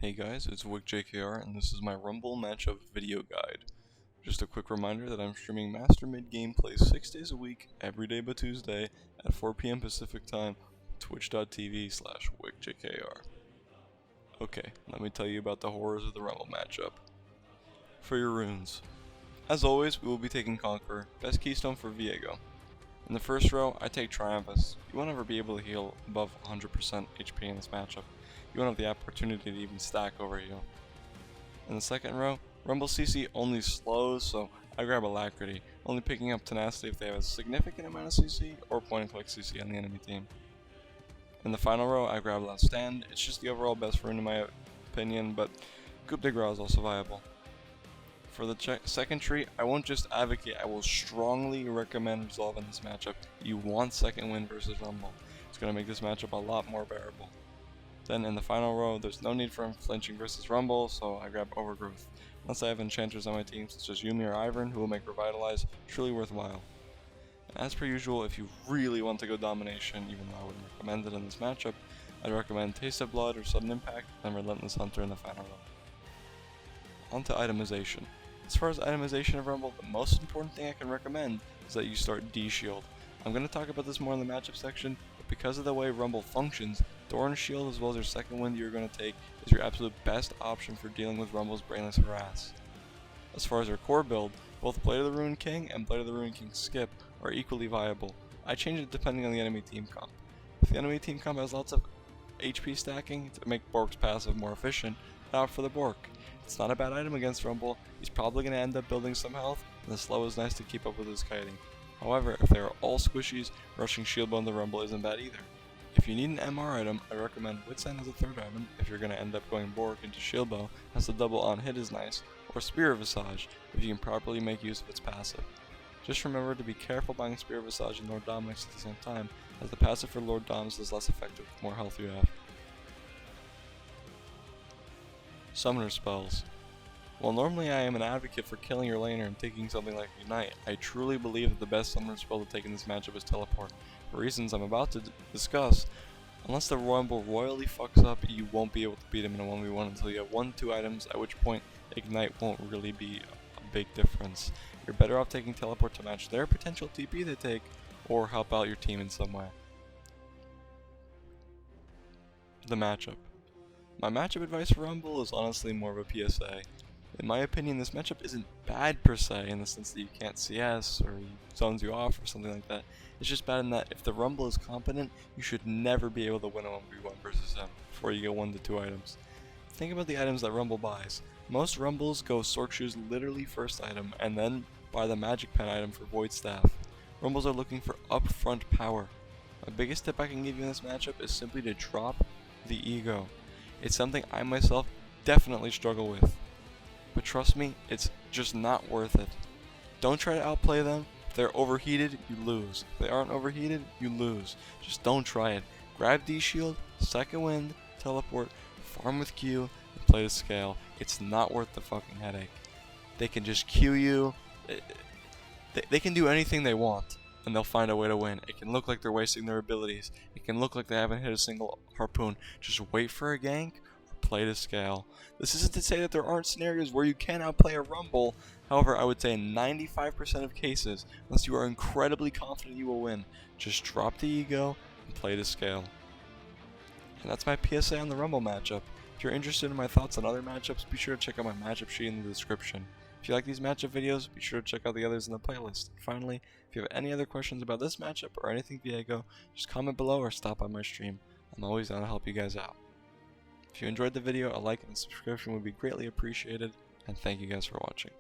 Hey guys, it's WickJKR and this is my Rumble matchup video guide. Just a quick reminder that I'm streaming Master Mid gameplay 6 days a week, every day but Tuesday, at 4 PM Pacific time, twitch.tv/WickJKR. Okay, let me tell you about the horrors of the Rumble matchup. For your runes. As always, we will be taking Conqueror, best keystone for Viego. In the first row, I take Triumphus. You won't ever be able to heal above 100% HP in this matchup. You won't have the opportunity to even stack overheal. In the second row, Rumble CC only slows, so I grab Alacrity, only picking up Tenacity if they have a significant amount of CC or point and click CC on the enemy team. In the final row, I grab Last Stand. It's just the overall best rune in my opinion, but Coup de Grace is also viable. For the second tree, I won't just advocate, I will strongly recommend Resolve in this matchup. You want second win versus Rumble. It's going to make this matchup a lot more bearable. Then in the final row, there's no need for flinching versus Rumble, so I grab Overgrowth. Unless I have enchanters on my team such as Yumi or Ivern who will make Revitalize truly worthwhile. And as per usual, if you really want to go Domination, even though I wouldn't recommend it in this matchup, I'd recommend Taste of Blood or Sudden Impact, and Relentless Hunter in the final row. On to Itemization. As far as itemization of Rumble, the most important thing I can recommend is that you start D-Shield. I'm going to talk about this more in the matchup section, but because of the way Rumble functions, Thorn Shield as well as your second wind you're going to take is your absolute best option for dealing with Rumble's brainless harass. As far as your core build, both Blade of the Ruined King and Blade of the Ruined King Skip are equally viable. I change it depending on the enemy team comp. If the enemy team comp has lots of HP stacking to make Bork's passive more efficient, out for the Bork. It's not a bad item against Rumble. He's probably going to end up building some health, and the slow is nice to keep up with his kiting. However, if they are all squishies, rushing Shield Bone to Rumble isn't bad either. If you need an MR item, I recommend Wit's End as a third item if you're going to end up going Bork into Shield Bow, as the double on hit is nice, or Spear Visage if you can properly make use of its passive. Just remember to be careful buying Spear Visage and Lord Dominix at the same time, as the passive for Lord Doms is less effective the more health you have. Summoner spells. While normally I am an advocate for killing your laner and taking something like Unite, I truly believe that the best summoner spell to take in this matchup is Teleport. For reasons I'm about to discuss, unless the Rumble royally fucks up, you won't be able to beat him in a 1v1 until you have 1-2 items, at which point Ignite won't really be a big difference. You're better off taking Teleport to match their potential TP they take, or help out your team in some way. The matchup. My matchup advice for Rumble is honestly more of a PSA. In my opinion, this matchup isn't bad per se, in the sense that you can't CS or he zones you off or something like that. It's just bad in that if the Rumble is competent, you should never be able to win a 1v1 versus him before you get 1-2 items. Think about the items that Rumble buys. Most Rumbles go Sorc Shoes literally first item, and then buy the Magic Pen item for Void Staff. Rumbles are looking for upfront power. My biggest tip I can give you in this matchup is simply to drop the ego. It's something I myself definitely struggle with. But trust me, it's just not worth it. Don't try to outplay them. If they're overheated, you lose. If they aren't overheated, you lose. Just don't try it. Grab D-Shield, second wind, teleport, farm with Q, and play to scale. It's not worth the fucking headache. They can just Q you. They can do anything they want, and they'll find a way to win. It can look like they're wasting their abilities. It can look like they haven't hit a single harpoon. Just wait for a gank, play to scale. This isn't to say that there aren't scenarios where you can outplay a Rumble. However, I would say in 95% of cases, unless you are incredibly confident you will win, just drop the ego and play to scale. And that's my PSA on the Rumble matchup. If you're interested in my thoughts on other matchups, be sure to check out my matchup sheet in the description. If you like these matchup videos, be sure to check out the others in the playlist. And finally, if you have any other questions about this matchup or anything Viego, just comment below or stop by my stream. I'm always down to help you guys out. If you enjoyed the video, a like and a subscription would be greatly appreciated, and thank you guys for watching.